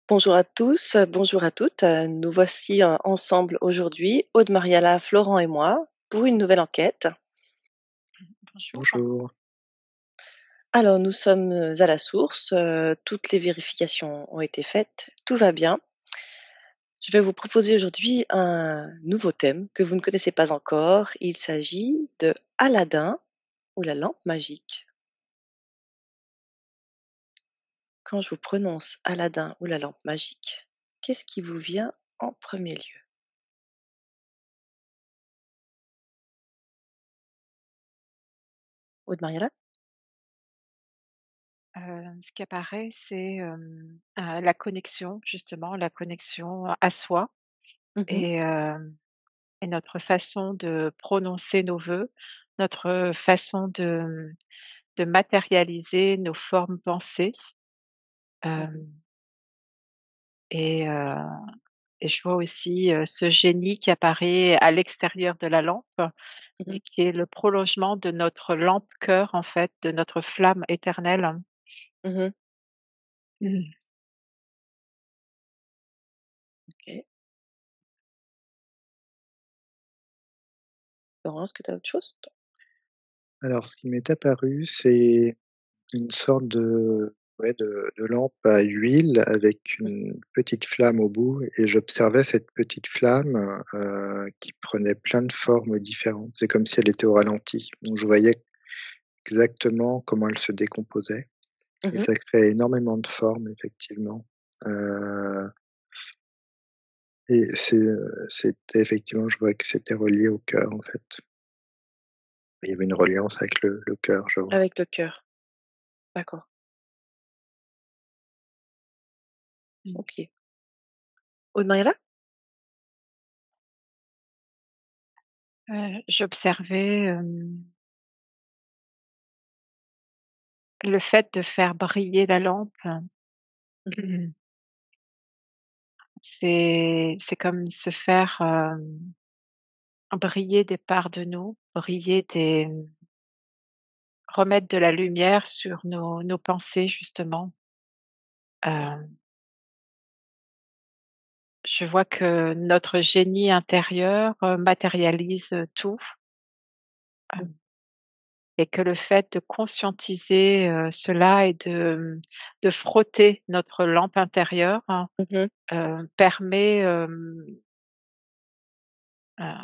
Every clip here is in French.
Bonjour à tous, bonjour à toutes. Nous voici ensemble aujourd'hui, Aude Mariala, Florent et moi, pour une nouvelle enquête. Bonjour. Bonjour. Alors, nous sommes à la source, toutes les vérifications ont été faites, tout va bien. Je vais vous proposer aujourd'hui un nouveau thème que vous ne connaissez pas encore. Il s'agit de Aladdin ou la lampe magique. Quand je vous prononce Aladdin ou la lampe magique, qu'est-ce qui vous vient en premier lieu? Aude Mariala? Ce qui apparaît, c'est, la connexion, justement, la connexion à soi Mhm, et et notre façon de prononcer nos vœux, notre façon de matérialiser nos formes pensées, mhm, hem et heu et je vois aussi, ce génie qui apparaît à l'extérieur de la lampe mhm, et qui est le prolongement de notre lampe cœur, en fait, de notre flamme éternelle. mhm. Mmh. Ok. Laurent, est-ce que tu as autre chose? Alors ce qui m'est apparu, c'est une sorte de ouais, de lampe à huile avec une petite flamme au bout et j'observais cette petite flamme, qui prenait plein de formes différentes. C'est comme si elle était au ralenti. Donc je voyais exactement comment elle se décomposait et Mhm. ça créait énormément de formes effectivement. Heu et c'était effectivement je voyais que c'était relié au cœur en fait. Il y avait une reliance avec le cœur, je vois. Avec le cœur, d'accord, Mmh. OK. Aude Mariella? J'observais, le fait de faire briller la lampe, Mmh. c'est comme se faire, briller des parts de nous, briller des remettre de la lumière sur nos pensées justement. Hem, je vois que notre génie intérieur, matérialise, tout, Mmh. et que le fait de conscientiser, cela et de frotter notre lampe intérieure, Mmh. permet,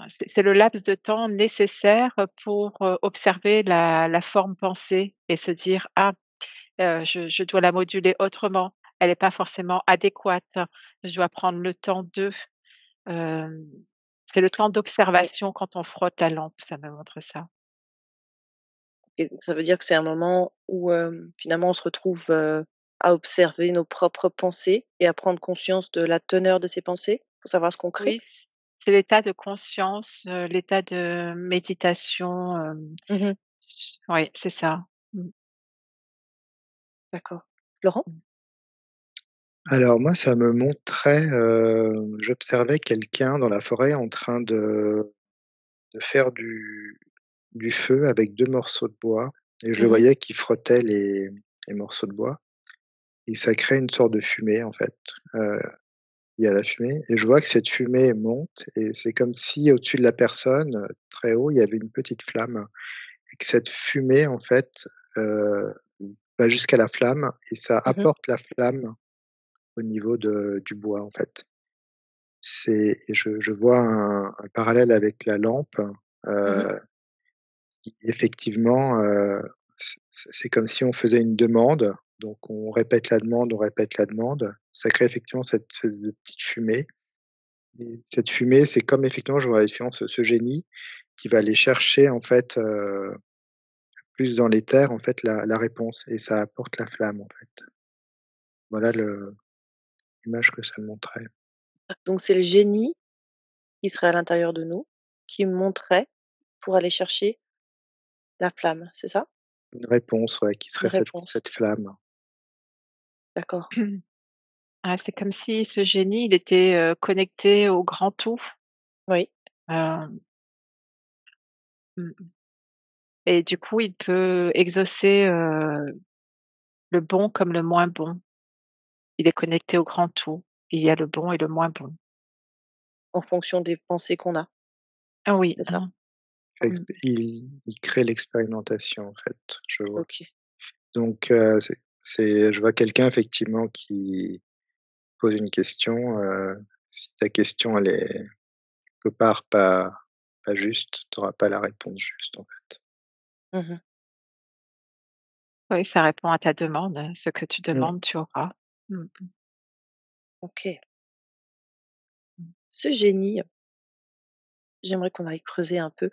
c'est le laps de temps nécessaire pour, observer la forme pensée et se dire: «Ah, je dois la moduler autrement. Elle est pas forcément adéquate. Je dois prendre le temps de». Hem, c'est le temps Ouais, d'observation quand on frotte la lampe, ça me montre ça. et ça veut dire que c'est un moment où, finalement on se retrouve, à observer nos propres pensées et à prendre conscience de la teneur de ces pensées, pour savoir ce qu'on crée? Oui, c'est l'état de conscience, l'état de méditation, Mmh. oui, c'est ça. Mmh. D'accord. Laurent? Mmh. Alors moi, ça me montrait, j'observais quelqu'un dans la forêt en train de faire du feu avec 2 morceaux de bois et je le Mmh. voyais qui frottait les morceaux de bois et ça crée une sorte de fumée en fait. Heu, il y a la fumée et je vois que cette fumée monte et c'est comme si au-dessus de la personne, très haut, il y avait une petite flamme et que cette fumée en fait, heu, va jusqu'à la flamme et ça Mmh. apporte la flamme au niveau du bois en fait. C'est et je vois un parallèle avec la lampe, Mmh. heu, qui effectivement, c'est comme si on faisait une demande, donc on répète la demande, on répète la demande. Ça crée effectivement cette espèce de petite fumée et cette fumée, c'est comme effectivement je vois effectivement ce génie qui va aller chercher en fait, plus dans l'éther en fait la réponse et ça apporte la flamme en fait. Voilà l'image que ça me montrait. Donc c'est le génie qui serait à l'intérieur de nous, qui monterait pour aller chercher la flamme, c'est ça? Une réponse, ouais, qui Une serait cette réponse. cette flamme. D'accord. Ah, c'est comme si ce génie, il était, connecté au grand tout, Oui. hem, mmh et du coup, il peut exaucer, le bon comme le moins bon. il est connecté au grand tout. Il y a le bon et le moins bon. En fonction des pensées qu'on a, Ah oui, c'est ça? hein. Mmh. Il crée l'expérimentation, en fait, je vois. OK. Donc je vois quelqu'un effectivement qui pose une question, si ta question elle est quelque part pas juste, tu auras pas la réponse juste, en fait. Mmh. Oui, ça répond à ta demande, ce que tu Mmh. demandes, tu auras. Mmh mh. OK. Mmh. Ce génie, j'aimerais qu'on aille creuser un peu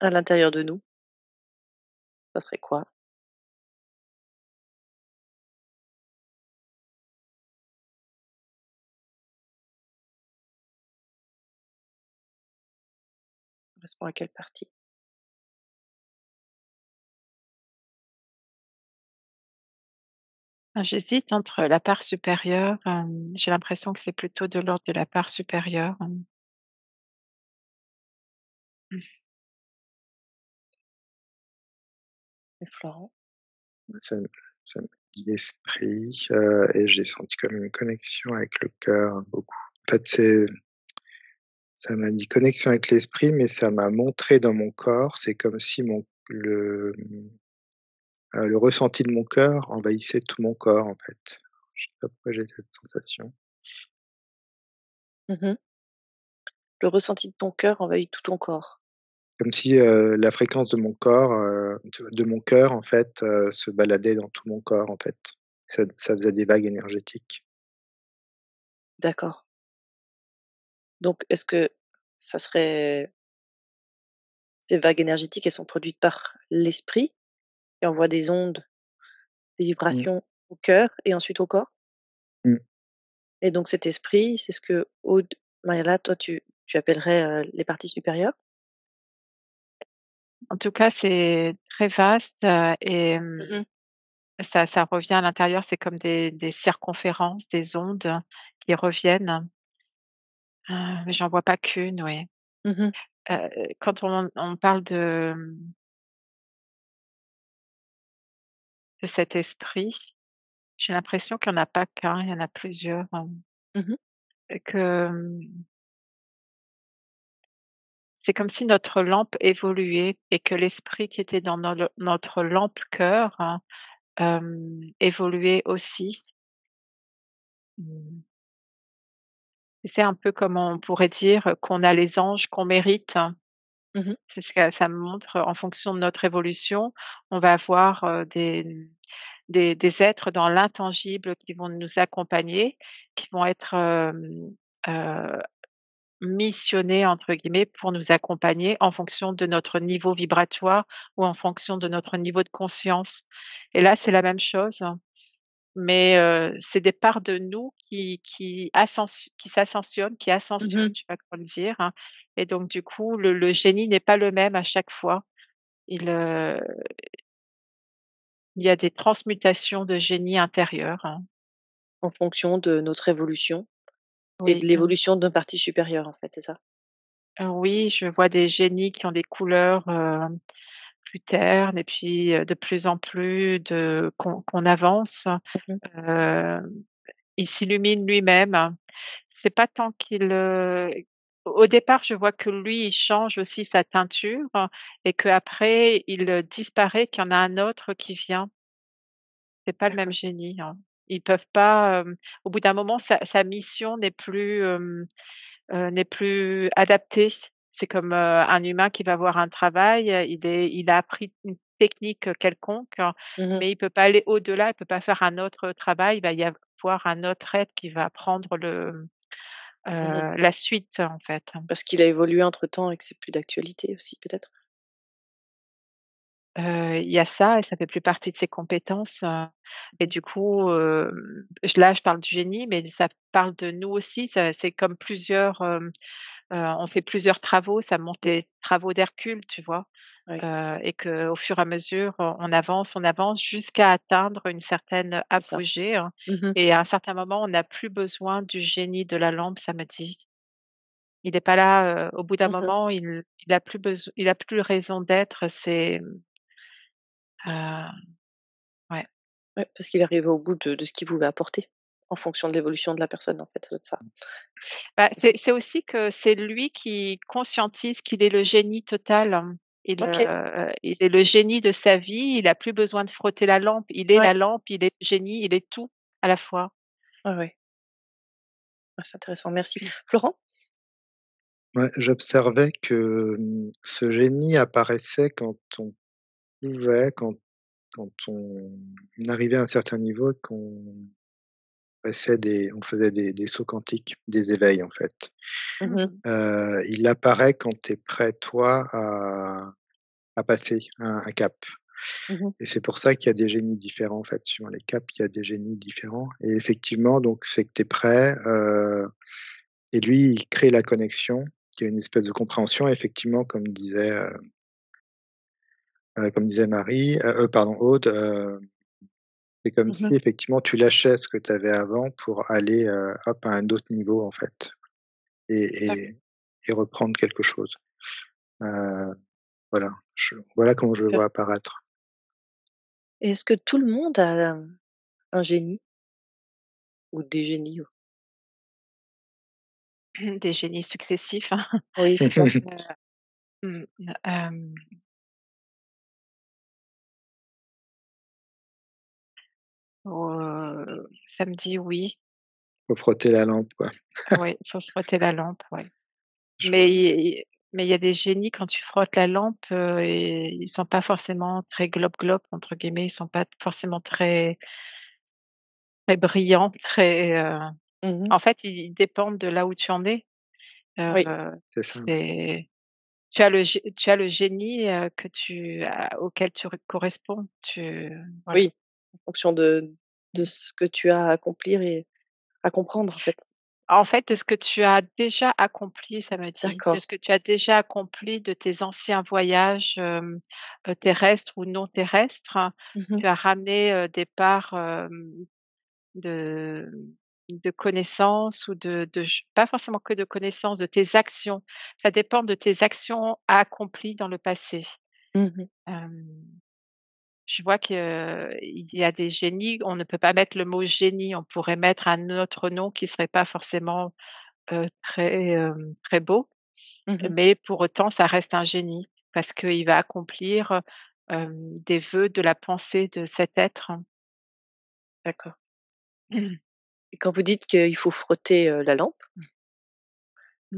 à l'intérieur de nous. Ça serait quoi? Ça correspond à quelle partie? Ah, j'hésite entre la part supérieure, j'ai l'impression que c'est plutôt de l'ordre de la part supérieure. Et Florent? Ça me ça me dit l'esprit, et j'ai senti comme une connexion avec le cœur, beaucoup. En fait, ça m'a dit connexion avec l'esprit, mais ça m'a montré dans mon corps, c'est comme si le ressenti de mon cœur envahissait tout mon corps, en fait. Je sais pas pourquoi j'ai cette sensation. Mmh. Le ressenti de ton cœur envahit tout ton corps. Comme si, la fréquence de mon corps, de mon cœur, en fait, se baladait dans tout mon corps, en fait. Ça faisait des vagues énergétiques. D'accord. Donc est-ce que ça serait ces vagues énergétiques, elles sont produites par l'esprit qui envoie des ondes, des Mmh. vibrations au cœur et ensuite au corps? Mmh. Et donc cet esprit, c'est ce que Aude Maïla, toi tu appellerais, les parties supérieures? En tout cas, c'est très vaste, et Mmh. ça revient à l'intérieur, c'est comme des circonférences, des ondes qui reviennent, mais j'en vois pas qu'une, oui. Mmh. Quand on parle de cet esprit, j'ai l'impression qu'il y en a pas qu'un, il y en a plusieurs, Mmh. et que, c'est comme si notre lampe évoluait et que l'esprit qui était dans notre lampe cœur, évoluait aussi. Mmh. C'est un peu comme on pourrait dire qu'on a les anges qu'on mérite. Mmh. C'est ce que ça me montre, en fonction de notre évolution, on va avoir, des êtres dans l'intangible qui vont nous accompagner, qui vont être, heu, «missionnés» entre guillemets pour nous accompagner en fonction de notre niveau vibratoire ou en fonction de notre niveau de conscience. Et là, c'est la même chose. Mais c'est des parts de nous qui s'ascensionnent, qui ascensionnent, Mmh. je sais pas comment le dire, hein. Et donc du coup, le génie n'est pas le même à chaque fois. Il, heu, il y a des transmutations de génie intérieur, hein. En fonction de notre évolution et de Oui, l'évolution de nos parties supérieures, en fait, c'est ça? oui, je vois des génies qui ont des couleurs, plus ternes et puis, de plus en plus qu'on avance, Mmh. heu il s'illumine lui-même. C'est pas tant qu'il, au départ, je vois que lui, il change aussi sa teinture et qu'après il, disparaît, qu'il y en a un autre qui vient. C'est pas le même D'accord. génie, hein. Ils peuvent pas, au bout d'un moment, sa mission n'est plus adaptée. C'est comme, un humain qui va voir un travail, il a appris une technique, quelconque, Mmh. mais il peut pas aller au-delà, il peut pas faire un autre travail. Il va y avoir un autre être qui va prendre Mmh. la suite, en fait. Parce qu'il a évolué entre-temps et que c'est plus d'actualité aussi, peut-être? Il y a ça et ça fait plus partie de ses compétences, et du coup, là, je parle du génie, mais ça parle de nous aussi. Ça c'est comme plusieurs, on fait plusieurs travaux, ça montre les travaux d'Hercule, tu vois? Oui, Et qu'au fur et à mesure, on avance jusqu'à atteindre une certaine c'est ça. apogée, hein. Mmh. Et à un certain moment, on n'a plus besoin du génie de la lampe, ça me dit. Il est pas là, au bout d'un Mmh. moment, il a plus raison d'être, heu, ouais. Ouais, parce qu'il est arrivé au bout de ce qu'il pouvait apporter. en fonction de l'évolution de la personne, en fait, ça doit être ça. Bah, c'est aussi que c'est lui qui conscientise qu'il est le génie total, hein. OK, Il est le génie de sa vie, il a plus besoin de frotter la lampe. Il est ouais, la lampe, il est le génie, il est tout à la fois. ouais, ouais. Ah, c'est intéressant, merci. Florent? Ouais, j'observais que, ce génie apparaissait quand on pouvait, quand on arrivait à un certain niveau et qu'on on faisait des sauts quantiques, des éveils, en fait. Mmh. Il apparaît quand tu es prêt, toi, à passer un cap. Mmh. Et c'est pour ça qu'il y a des génies différents, en fait, suivant les caps, il y a des génies différents et effectivement, donc c'est que tu es prêt, et lui, il crée la connexion, qu'il y a une espèce de compréhension effectivement comme disait Marie, pardon, Aude, c'est comme Mmh. si effectivement tu lâchais ce que tu avais avant pour aller, hop, à un autre niveau, en fait et D'accord, et et reprendre quelque chose. Heu, voilà comment je le super. vois apparaître. Est-ce que tout le monde a, un génie ou des génies? Des génies successifs, hein. Oui, c'est ça. Mmh, hem, ça me dit oui. Faut frotter la lampe, quoi. Oui, il faut frotter la lampe, ouais. Je vois. Mais il y a des génies quand tu frottes la lampe, et ils sont pas forcément très «glob glob» entre guillemets, ils sont pas forcément très brillants, Mmh. en fait, ils dépendent de là où tu en es. Oui, C'est ça, ouais. C'est tu as le génie, auquel tu corresponds. Voilà. oui, en fonction de ce que tu as à accomplir et à comprendre, en fait. En fait, de ce que tu as déjà accompli, ça me dit, de D'accord. ce que tu as déjà accompli de tes anciens voyages, terrestres ou non terrestres, Mmh. tu as ramené, des parts, de connaissances ou de ch pas forcément que de connaissances, de tes actions. Ça dépend de tes actions accomplies dans le passé. Mmh. Hem, je vois qu'il y a des génies, on ne peut pas mettre le mot génie, on pourrait mettre un autre nom qui serait pas forcément, très beau, Mmh. mais pour autant ça reste un génie parce qu'il va accomplir, des vœux de la pensée de cet être. D'accord, et quand vous dites qu'il faut frotter, la lampe, Mmh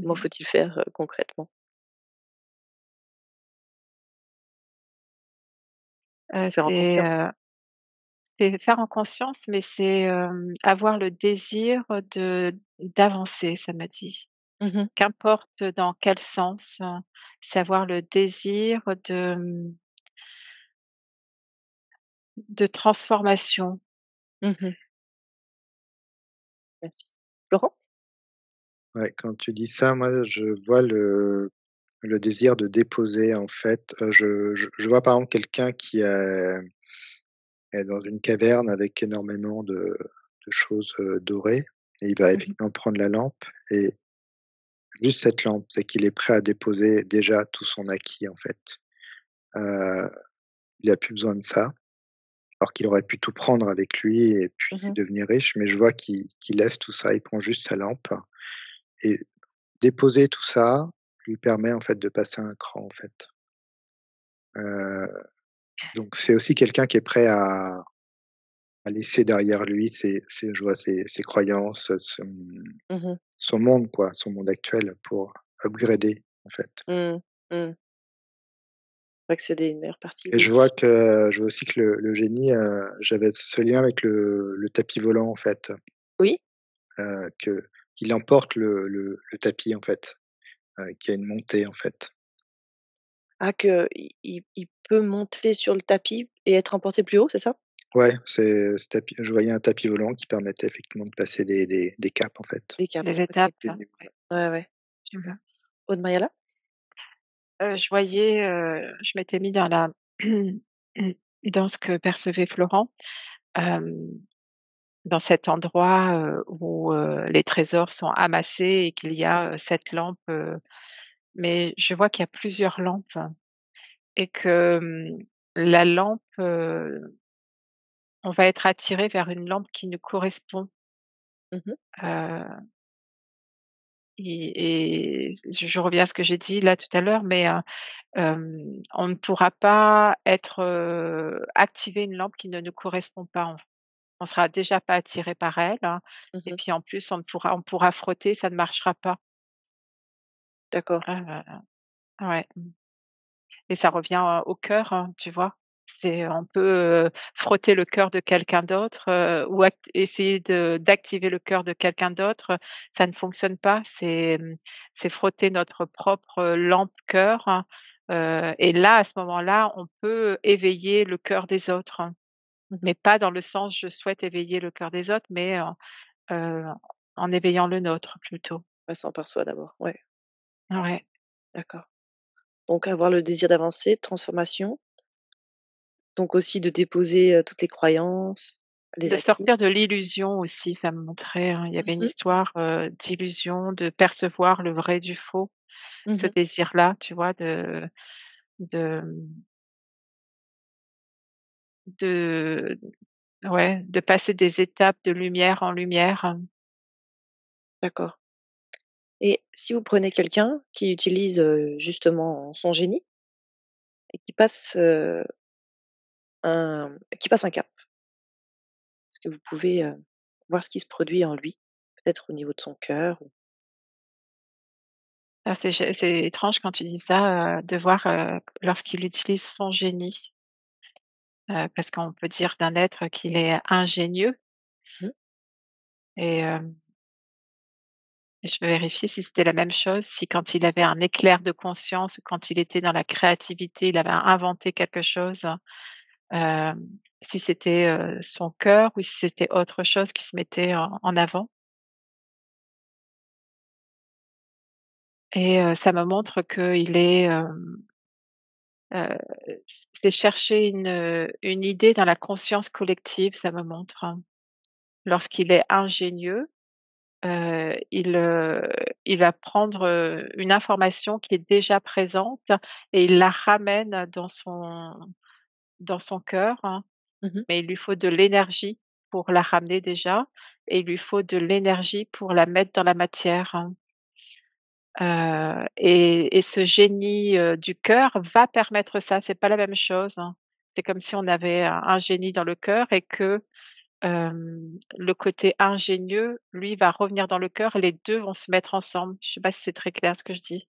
comment mh. faut-il faire, concrètement? Faire en C'est, confiance? c'est faire en conscience, mais c'est, avoir le désir d'avancer, ça m'a dit. Mmh. Qu'importe dans quel sens, c'est avoir le désir de transformation. Mmh. Merci. Florent? Ouais, quand tu dis ça, moi, je vois le désir de déposer, en fait, je vois, par exemple, quelqu'un qui est dans une caverne avec énormément de choses, dorées et il va Mmh. effectivement prendre la lampe et juste cette lampe, c'est qu'il est prêt à déposer déjà tout son acquis, en fait. Heu, il a plus besoin de ça, alors qu'il aurait pu tout prendre avec lui et puis Mmh. devenir riche, mais je vois qu'il laisse tout ça, il prend juste sa lampe et déposer tout ça lui permet, en fait, de passer un cran, en fait. Heu, donc c'est aussi quelqu'un qui est prêt à laisser derrière lui ses je vois ses croyances, Mmh. son monde, quoi, son monde actuel pour upgrader, en fait. Mmh. Mmh. Accéder à une meilleure partie, Et oui. je vois aussi que le génie, j'avais ce lien avec le tapis volant, en fait, Oui? que qu'il emporte le tapis, en fait, qu'il y a une montée, en fait. Ah, qu'il peut monter sur le tapis et être emporté plus haut, c'est ça? Ouais, c'est ce tapis je voyais un tapis volant qui permettait effectivement de passer des caps, en fait. Des câbles, Des OK. étapes, Des niveaux, ouais. ouais. Ouais, ouais, Mmh super. mh. Aude Mayala? Je voyais, je m'étais mis dans la dans ce que percevait Florent, hem, dans cet endroit, où, les trésors sont amassés et qu'il y a, cette lampe, mais je vois qu'il y a plusieurs lampes et que, la lampe, on va être attiré vers une lampe qui nous correspond. Mmh. Heu et je reviens à ce que j'ai dit là tout à l'heure, mais on ne pourra pas activer une lampe qui ne nous correspond pas. On sera déjà pas attiré par elle, hein, et Mmh. puis en plus on pourra frotter, ça ne marchera pas. D'accord. Ouais. Et ça revient, au cœur, hein, tu vois? On peut, frotter le cœur de quelqu'un d'autre, ou essayer d'activer le cœur de quelqu'un d'autre, ça ne fonctionne pas. C'est frotter notre propre lampe cœur, hein, et là, à ce moment-là, on peut éveiller le cœur des autres, hein, Mmh. mais pas dans le sens: «Je souhaite éveiller le cœur des autres», mais heu, en éveillant le nôtre plutôt. Passant par soi d'abord, ouais, Ouais. d'accord. Donc avoir le désir d'avancer, de transformation, donc aussi de déposer, toutes les croyances, les De acquis. sortir de l'illusion aussi, ça me montrait, hein. Il y avait une Mmh. histoire, d'illusion, de percevoir le vrai du faux. Ce Mmh. désir-là, tu vois, de, de ouais, de passer des étapes de lumière en lumière. D'accord. Et si vous prenez quelqu'un qui utilise, justement son génie et qui passe un cap, est-ce que vous pouvez, voir ce qui se produit en lui? Peut-être au niveau de son cœur ou Ah, c'est étrange quand tu dis ça, de voir, lorsqu'il utilise son génie, parce qu'on peut dire d'un être qu'il est ingénieux mmh, et je vais vérifier si c'était la même chose, si quand il avait un éclair de conscience, quand il était dans la créativité, il avait inventé quelque chose, hem, si c'était, son cœur ou si c'était autre chose qui se mettait en avant et ça me montre qu'il est, heu, c'est chercher une idée dans la conscience collective, ça me montre, hein. Lorsqu'il est ingénieux, il va prendre, une information qui est déjà présente et il la ramène dans son cœur, hein, mmh. mais il lui faut de l'énergie pour la ramener déjà et il lui faut de l'énergie pour la mettre dans la matière, hein. Et ce génie, du cœur va permettre ça, c'est pas la même chose, hein. C'est comme si on avait un génie dans le cœur et que, le côté ingénieux, lui, va revenir dans le cœur et les 2 vont se mettre ensemble. Je sais pas si c'est très clair ce que je dis?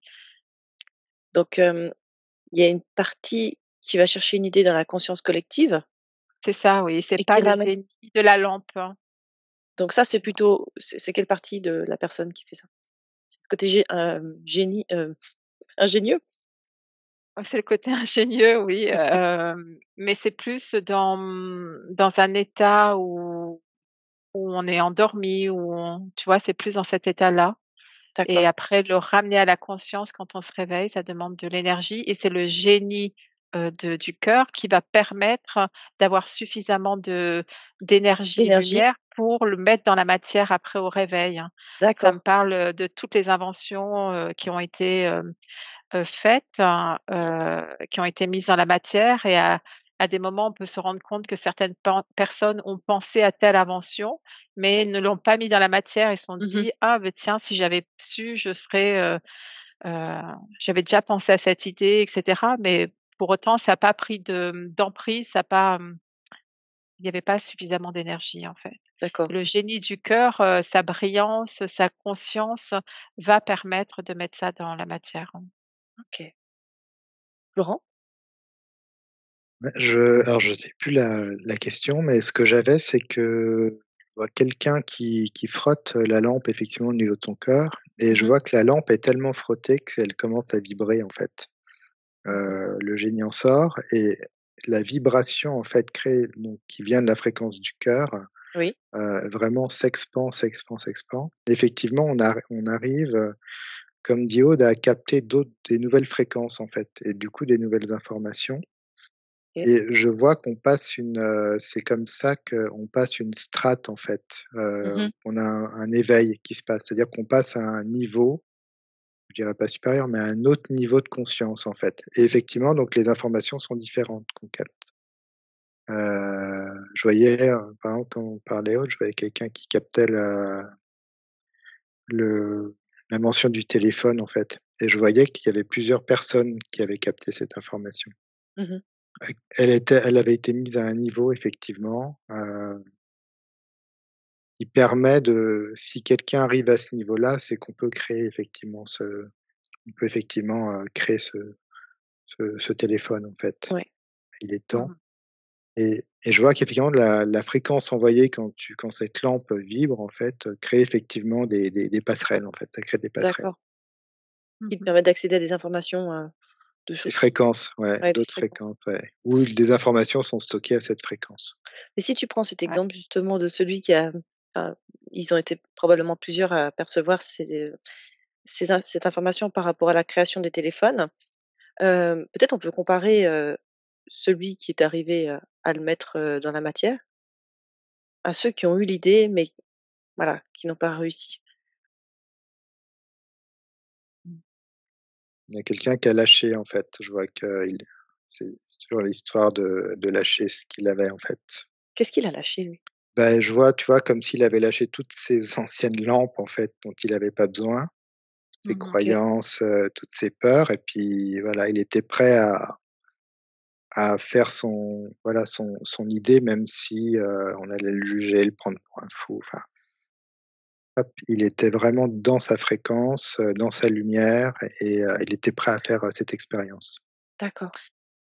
Donc il y a une partie qui va chercher une idée dans la conscience collective C'est ça, oui, c'est et pas qui le ramène. génie de la lampe, hein. Donc ça, c'est quelle partie de la personne qui fait ça? C'est le côté génie, ingénieux? C'est le côté ingénieux, oui, mais c'est plus dans un état où on est endormi, où tu vois, c'est plus dans cet état-là. Et D'accord. après le ramener à la conscience quand on se réveille, ça demande de l'énergie et c'est le génie, du cœur qui va permettre d'avoir suffisamment d'énergie et D'énergie? lumière pour le mettre dans la matière après au réveil, hein. Ça me D'accord. parle, de toutes les inventions, qui ont été, faites, hein, qui ont été mises dans la matière et à des moments, on peut se rendre compte que certaines personnes ont pensé à telle invention, mais ne l'ont pas mis dans la matière et se sont Mmh. dit: «Ah beh, tiens, si j'avais su, heu, j'avais déjà pensé à cette idée» et cetera, mais pour autant, ça a pas pris d'emprise, ça a pas, il y avait pas suffisamment d'énergie, en fait. D'accord. Le génie du cœur, sa brillance, sa conscience va permettre de mettre ça dans la matière, hein. OK. Florent? Ouais, alors je sais plus la question, mais ce que j'avais, c'est que je vois quelqu'un qui frotte la lampe effectivement au niveau de son cœur et je Mmh. vois que la lampe est tellement frottée qu'elle commence à vibrer en fait. Le génie en sort et la vibration en fait créée donc qui vient de la fréquence du cœur, Oui. vraiment s'expand, s'expand, s'expand. Effectivement, on arrive, comme dit Aude, à capter des nouvelles fréquences en fait et du coup des nouvelles informations. OK. Et je vois qu'on passe c'est comme ça qu'on passe une strate en fait, Mmh. on a un éveil qui se passe. C'est-à-dire qu'on passe à un niveau, je dirais pas supérieur, mais à un autre niveau de conscience en fait. Et effectivement donc les informations sont différentes qu'on capte. Je voyais, par exemple, quand on parlait autre, je voyais quelqu'un qui captait le la mention du téléphone, en fait, et je voyais qu'il y avait plusieurs personnes qui avaient capté cette information. Mmh. Elle avait été mise à un niveau effectivement, qui permet de si quelqu'un arrive à ce niveau-là, c'est qu'on peut créer effectivement on peut effectivement, créer ce téléphone, en fait. Ouais, Il est temps. Mmh. Et je vois qu'effectivement la fréquence envoyée quand cette lampe vibre, en fait, crée effectivement des passerelles, en fait, ça crée des passerelles. d'accord. Qui te Mmh. permettent d'accéder à des informations, de Des choses qui fréquences, ouais, ouais, des d'autres fréquences. fréquences, ouais, où des informations sont stockées à cette fréquence. Et si tu prends cet Ouais. exemple justement de celui qui a enfin, ils ont été probablement plusieurs à percevoir cette information par rapport à la création des téléphones. Peut-être on peut comparer, celui qui est arrivé, à le mettre, dans la matière, à ceux qui ont eu l'idée, mais voilà, qui n'ont pas réussi. Mmh. Il y a quelqu'un qui a lâché, en fait, je vois qu'il c'est toujours l'histoire de lâcher ce qu'il avait, en fait. Qu'est-ce qu'il a lâché lui? Ben je vois, tu vois, comme s'il avait lâché toutes ces anciennes lampes, en fait, dont il avait pas besoin, ses Mmh. OK. croyances, toutes ses peurs, et puis voilà, il était prêt à faire son idée, même si, on allait le juger, le prendre pour un fou, enfin, hop, il était vraiment dans sa fréquence, dans sa lumière, et il était prêt à faire, cette expérience. D'accord.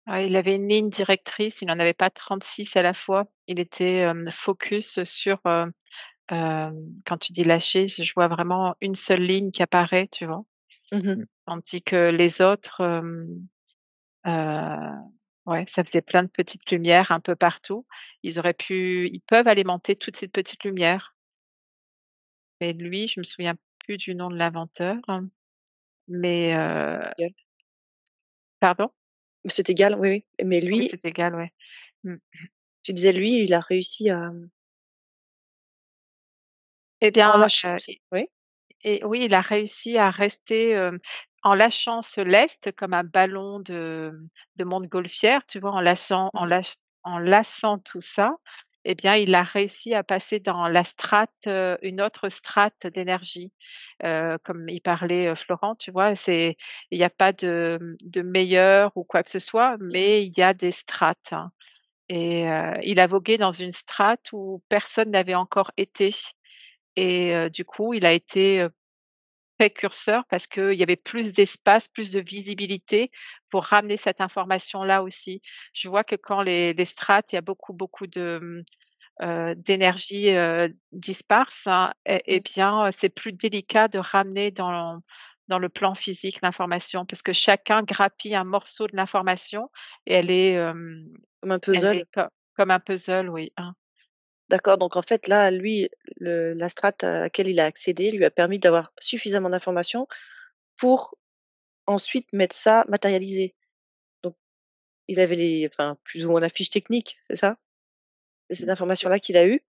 Ouais, il avait une ligne directrice, il en avait pas 36 à la fois. Il était, focus sur, quand tu dis lâcher, je vois vraiment une seule ligne qui apparaît, tu vois? Mmh. Mmh. Tandis que les autres, ouais, ça faisait plein de petites lumières un peu partout. Ils peuvent alimenter toute cette petite lumière, mais lui, je me souviens plus du nom de l'inventeur, mais Égal. pardon? C'est égal, oui, oui. Mais Oui, lui, c'est égal, ouais. Mmh. tu disais lui, il a réussi à, Eh en bien, lâchant aussi. Oui? et oui, il a réussi à rester, en lâchant ce lest comme un ballon de montgolfière, tu vois? Mmh. En lassant tout ça, eh bien, il a réussi à passer dans la strate, une autre strate d'énergie. Comme il parlait, Florent, tu vois? Il y a pas de meilleur ou quoi que ce soit, Mmh. mais il y a des strates, hein, et il a vogué dans une strate où personne n'avait encore été, et du coup, il a été précurseur parce qu'il y avait plus d'espace, plus de visibilité pour ramener cette information-là aussi. Je vois que quand les strates, il y a beaucoup, beaucoup d'énergie, disparse, hein, et Mmh. bien, c'est plus délicat de ramener dans le plan physique l'information parce que chacun grappille un morceau de l'information et Comme un elle puzzle. est comme un puzzle, oui, hein. D'accord, donc en fait là, lui, la strate à laquelle il a accédé lui a permis d'avoir suffisamment d'informations pour ensuite mettre ça matérialisé. Donc il avait enfin plus ou moins la fiche technique, c'est ça? C'est cette information-là qu'il a eue?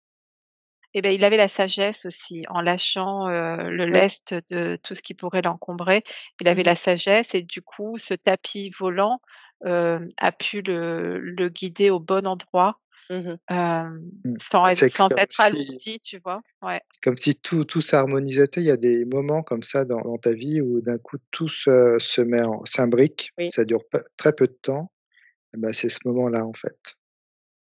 Et beh, il avait la sagesse aussi, en lâchant, le Oui. lest de tout ce qui pourrait l'encombrer. Il avait Mmh. la sagesse et du coup, ce tapis volant, a pu le guider au bon endroit, Mmh. Mmh. C'est sans comme être si alourdi, tu vois? Ouais. tout s'harmonisait. Tu sais, il y a des moments comme ça dans ta vie où d'un coup tout se met en s'imbrique, Oui, ça dure pas très peu de temps, et bah, c'est ce moment-là, en fait.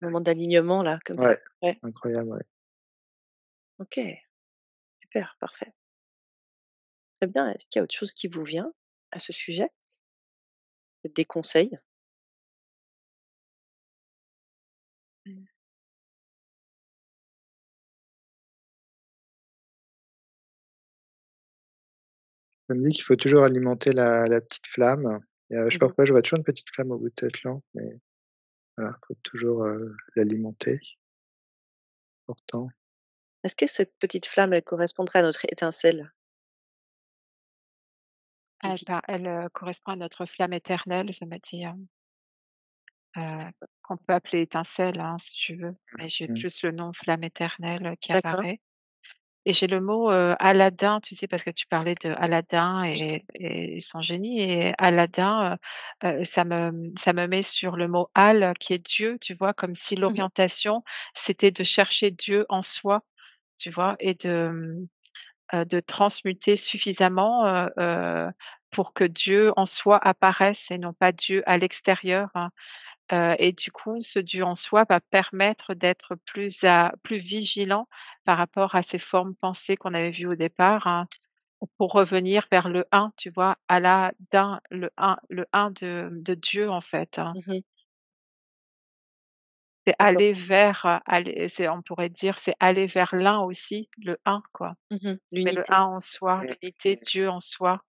moment d'alignement là, comme ça. Ouais, Ouais, incroyable, ouais. OK, super, parfait. Très bien, est-ce qu'il y a autre chose qui vous vient à ce sujet? Peut-être des conseils? Mmh. Ça me dit qu'il faut toujours alimenter la petite flamme, et je sais pas Mmh. pourquoi je vois toujours une petite flamme au bout de cette lampe, mais voilà, faut toujours, l'alimenter, important. Est-ce que cette petite flamme, elle correspondrait à notre étincelle divine? Elle, correspond à notre flamme éternelle, ça m'a dit, qu'on peut appeler étincelle, hein, si tu veux, mais j'ai Mmh. plus le nom flamme éternelle qui D'accord. apparaît. et j'ai le mot, Aladdin, tu sais, parce que tu parlais de Aladdin et son génie et Aladdin, ça me met sur le mot Al qui est Dieu, tu vois? Comme si Mmh mh. l'orientation, c'était de chercher Dieu en soi, tu vois? Et de transmuter suffisamment, pour que Dieu en soi apparaisse et non pas Dieu à l'extérieur, hein. Et du coup, ce Dieu en soi va permettre d'être plus vigilant par rapport à ces formes pensées qu'on avait vues au départ, hein, pour revenir vers le un, tu vois? Aladdin, le un de Dieu, en fait, hein. Mmh. C'est D'accord. aller vers, aller c'est on pourrait dire, c'est aller vers l'un aussi, le un, quoi. Mais le L'unité. un en soi, l'unité, Dieu en soi,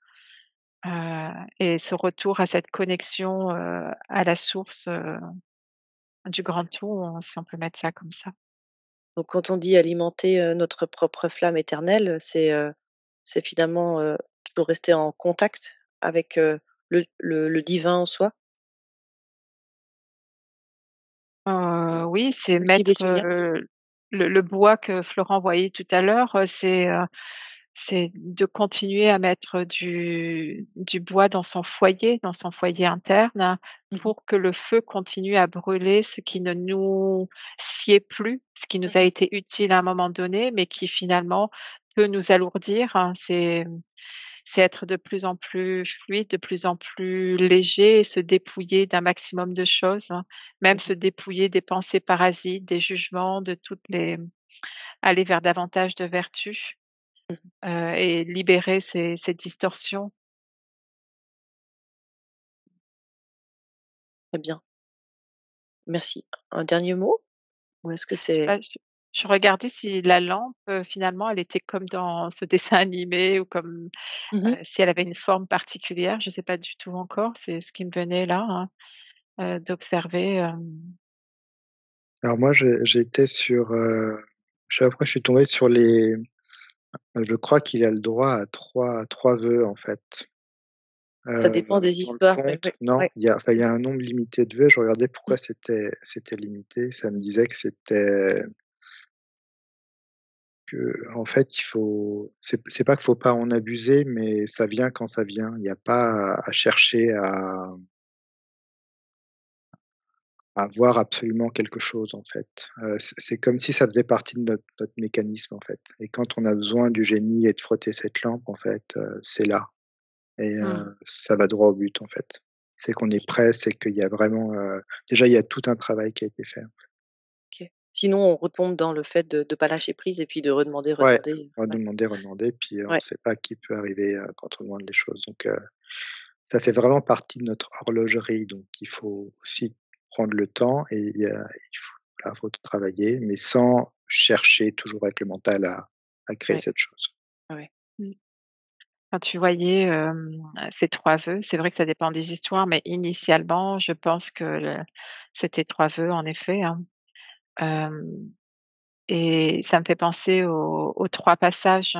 et ce retour à cette connexion, à la source, du grand tout, si on peut mettre ça comme ça. Donc quand on dit alimenter, notre propre flamme éternelle, c'est finalement, toujours rester en contact avec, le divin en soi, Oui, c'est cultiver mettre, ce lien? le bois que Florent voyait tout à l'heure, c'est de continuer à mettre du bois dans son foyer interne, Mmh mh. pour que le feu continue à brûler ce qui ne nous sied plus, ce qui nous a Mmh. été utile à un moment donné, mais qui finalement peut nous alourdir, hein. C'est être de plus en plus fluide, de plus en plus léger et se dépouiller d'un maximum de choses, hein. Même Mmh. se dépouiller des pensées parasites, des jugements, de toutes les aller vers davantage de vertu, Mmh. et libérer ces distorsions. Très bien, merci. Un dernier mot? Ou est-ce que c'est Je regardais si la lampe, finalement, elle était comme dans ce dessin animé ou comme, mmh si elle avait une forme particulière. Je ne sais pas du tout encore, c'est ce qui me venait là, hein, d'observer, Alors moi, j'étais sur, je suis tombé sur les je crois qu'il a le droit à 3 vœux, en fait. ça dépend des Dans le histoires, mais oui, conte, non, ouais. il y a un nombre limité de vœux. Je regardais Mmh. pourquoi c'était limité. Ça me disait que c'était en fait, il faut c'est pas qu'il faut pas en abuser, mais ça vient quand ça vient. Il y a pas à chercher à avoir absolument quelque chose, en fait. C'est comme si ça faisait partie de notre mécanisme, en fait, et quand on a besoin du génie et de frotter cette lampe, en fait, c'est là, et Mmh. ça va droit au but, en fait. C'est qu'on est prêt, c'est qu'il y a vraiment, déjà, il y a tout un travail qui a été fait. OK. Sinon, on retombe dans le fait de pas lâcher prise et puis de redemander, Ouais, redemander. on va Ouais, demander, redemander, puis on ne ouais, sait pas qui peut arriver, quand on demande les choses, donc ça fait vraiment partie de notre horlogerie, donc il faut aussi prendre le temps, et il faut, voilà, faut travailler, mais sans chercher toujours avec le mental à créer ouais, cette chose. ouais. Mmh. Quand tu voyais, ces 3 vœux, c'est vrai que ça dépend des histoires, mais initialement, je pense que c'était 3 vœux en effet, hein. Hem Et ça me fait penser aux 3 passages,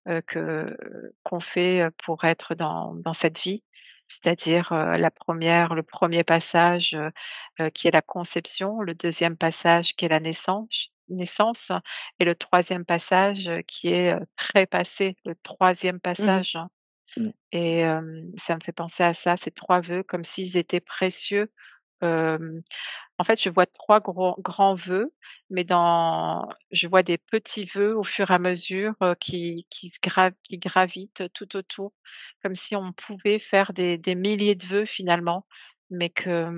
qu'on fait, pour être dans cette vie. C'est-à-dire, le premier passage, qui est la conception, le deuxième passage qui est la naissance et le troisième passage, qui est, trépassé, le troisième Mmh. passage, hein. Mmh. Et ça me fait penser à ça, ces 3 vœux comme s'ils étaient précieux. Hem, En fait, je vois 3 grands vœux, mais je vois des petits vœux au fur et à mesure, qui gravitent tout autour, comme si on pouvait faire des milliers de vœux finalement, mais que,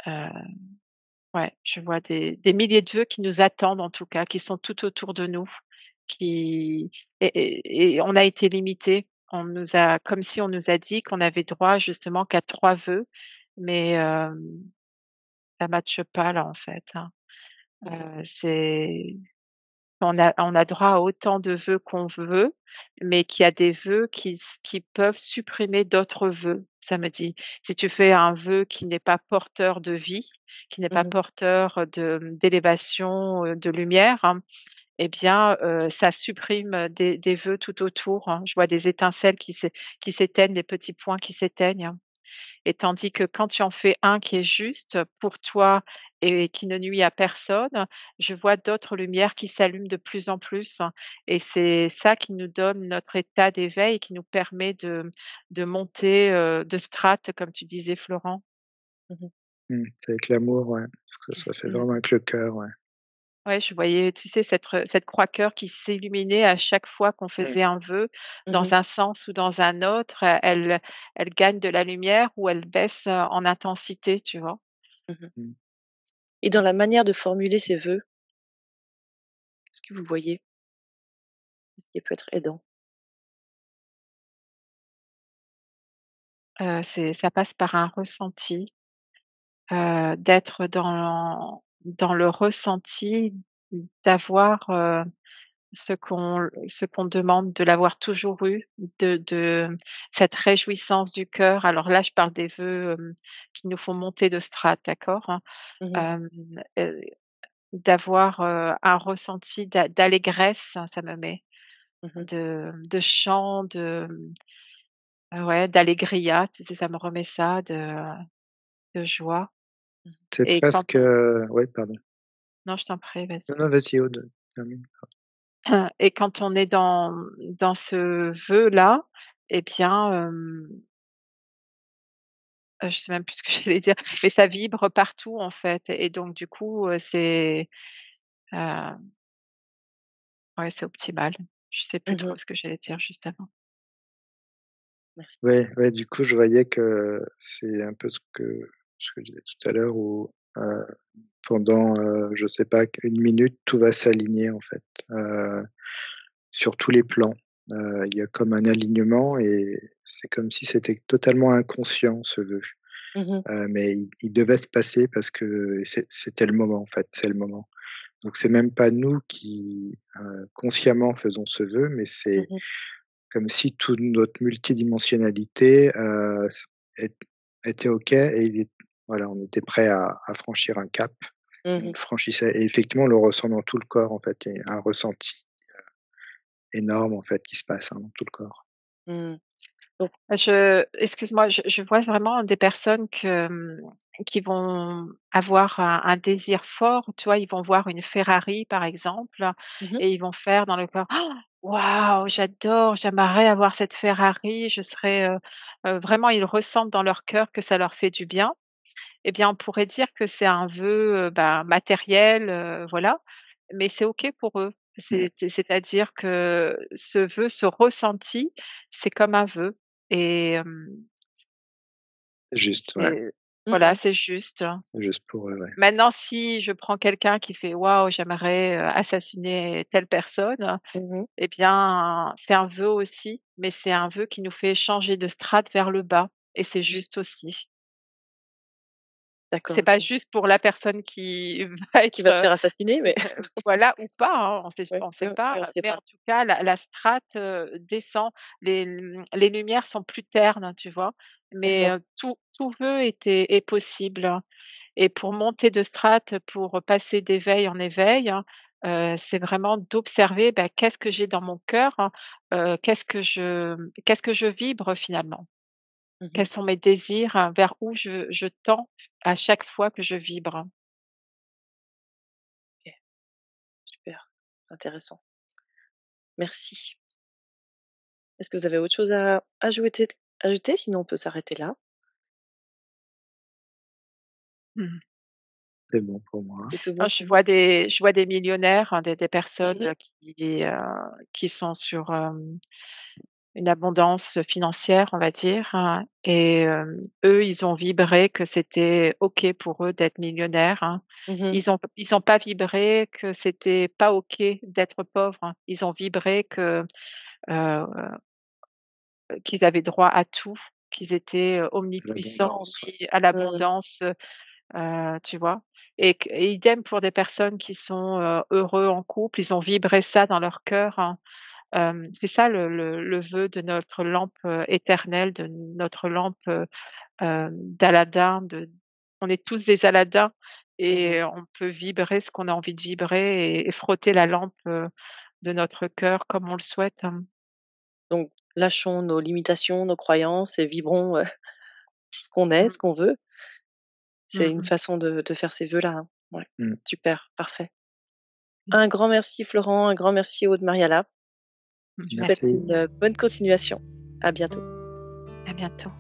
ouais, je vois des milliers de vœux qui nous attendent en tout cas, qui sont tout autour de nous, qui et on a été limité. On nous a comme si on nous a dit qu'on avait droit justement qu'à 3 vœux, mais ça matche pas là en fait, hein. C'est on a droit à autant de vœux qu'on veut, mais qu'il y a des vœux qui peuvent supprimer d'autres vœux. Ça me dit, si tu fais un vœu qui n'est pas porteur de vie, qui n'est pas Mmh. porteur d'élévation, de lumière, hein, eh bien, ça supprime des vœux tout autour, hein. Je vois des étincelles qui s'éteignent, des petits points qui s'éteignent, hein. et tandis que quand tu en fais un qui est juste pour toi et qui ne nuit à personne, je vois d'autres lumières qui s'allument de plus en plus et c'est ça qui nous donne notre état d'éveil, qui nous permet de monter, de strates comme tu disais Florent. Mmh. C'est avec l'amour, ouais. Faut que ça soit fait Mmh. vraiment avec le cœur, ouais. Ouais, je voyais, tu sais, cette croix-cœur qui s'illuminait à chaque fois qu'on Mmh. faisait un vœu dans Mmh. un sens ou dans un autre. Elle gagne de la lumière ou elle baisse, en intensité, tu vois? Mmh. Mmh. Et dans la manière de formuler ses vœux, qu'est-ce que vous voyez? Qu'est-ce qui peut être aidant? C'est ça passe par un ressenti, d'être dans le ressenti, d'avoir, ce qu'on demande, de l'avoir toujours eu, de cette réjouissance du cœur. Alors là, je parle des vœux, qui nous font monter de strate, d'accord? Hein. Mmh. Hem, heu, d'avoir, un ressenti d'allégresse, ça me met, Mmh. de chant, ouais, d'allegria, tu sais, ça me remet ça, de joie C'est et quand presque, on ouais, pardon. non, je t'en prie, Non, vas-y. non, vas-y, Aude, termine. Et quand on est dans ce vœu-là, eh bien, je sais même plus ce que j'allais dire, mais ça vibre partout en fait et donc du coup, heu, ouais, c'est optimal. Je sais plus Mmh. trop ce que j'allais dire juste avant. Merci. Ouais, ouais, du coup, je voyais que c'est un peu ce que je disais tout à l'heure où, pendant, je sais pas, une minute, tout va s'aligner en fait, sur tous les plans. Il y a comme un alignement et c'est comme si c'était totalement inconscient ce vœu. Mmh. Mais il devait se passer parce que c'était le moment en fait, c'est le moment. Donc c'est même pas nous qui, consciemment faisons ce vœu, mais c'est Mmh. comme si toute notre multidimensionnalité, s ét était OK et voilà, on était prêt à franchir un cap. On Mmh. le franchissait et effectivement, on le ressent dans tout le corps, en fait. Il y a un ressenti énorme, en fait, qui se passe, hein, dans tout le corps. Mmh. Donc Excuse-moi, je vois vraiment des personnes qui vont avoir un désir fort, tu vois? Ils vont voir une Ferrari, par exemple, mmh. et ils vont faire dans le corps: «Oh, waouh, j'adore, j'aimerais avoir cette Ferrari, je serais», vraiment, ils ressentent dans leur cœur que ça leur fait du bien. Eh bien, on pourrait dire que c'est un vœu, bah, matériel, voilà, mais c'est OK pour eux. C'est-à-dire que ce vœu, ce ressenti, c'est comme un vœu et C'est juste, ouais, c'est voilà, Mmh. c'est juste. c'est juste pour eux, ouais. Maintenant si je prends quelqu'un qui fait: «Waouh, j'aimerais, assassiner telle personne», Mmh. eh bien, c'est un vœu aussi, mais c'est un vœu qui nous fait changer de strate vers le bas et c'est juste aussi. D'accord, C'est pas OK. juste pour la personne qui va Qui être, va te faire assassiner, mais voilà ou pas, hein, ouais, on sait pas, ouais, on sait mais en pas. tout cas la strate, descend, les lumières sont plus ternes, tu vois? Mais, D'accord. tout vœu est possible et pour monter de strate, pour passer d'éveil en éveil, c'est vraiment d'observer, bah, qu'est-ce que j'ai dans mon cœur, hein, qu'est-ce que je vibre finalement? Mmh. Quels sont mes désirs, vers où je tends à chaque fois que je vibre? OK, super, intéressant. Merci. Est-ce que vous avez autre chose à ajouter? Sinon on peut s'arrêter là. Mmh. C'est bon pour moi. C'est tout Ah, bon je pour vous? vois des millionnaires, hein, des personnes, Mmh. qui sont sur, une abondance financière, on va dire, hein et eux, ils ont vibré que c'était OK pour eux d'être millionnaires, hein. Mmh. Ils ont pas vibré que c'était pas OK d'être pauvres, hein. Ils ont vibré que, heu, qu'ils avaient droit à tout, qu'ils étaient, C'est omnipuissants, l'abondance, ouais. à Mmh. l'abondance, tu vois? Et idem pour des personnes qui sont, heureux en couple, ils ont vibré ça dans leur cœur, hein. C'est ça le vœu de notre lampe, éternelle, de notre lampe, d'Aladin, on est tous des Aladins Mmh. et on peut vibrer ce qu'on a envie de vibrer et frotter la lampe, de notre cœur comme on le souhaite, hein. Donc lâchons nos limitations, nos croyances et vibrons, ce qu'on est, ce Mmh. qu'on veut. C'est Mmh une mh. façon de faire ces vœux-là, hein. Ouais, Mmh. super, parfait. Mmh. Un grand merci Florent, un grand merci Aude Mariala. Je vous souhaite Merci. une bonne continuation. À bientôt. À bientôt.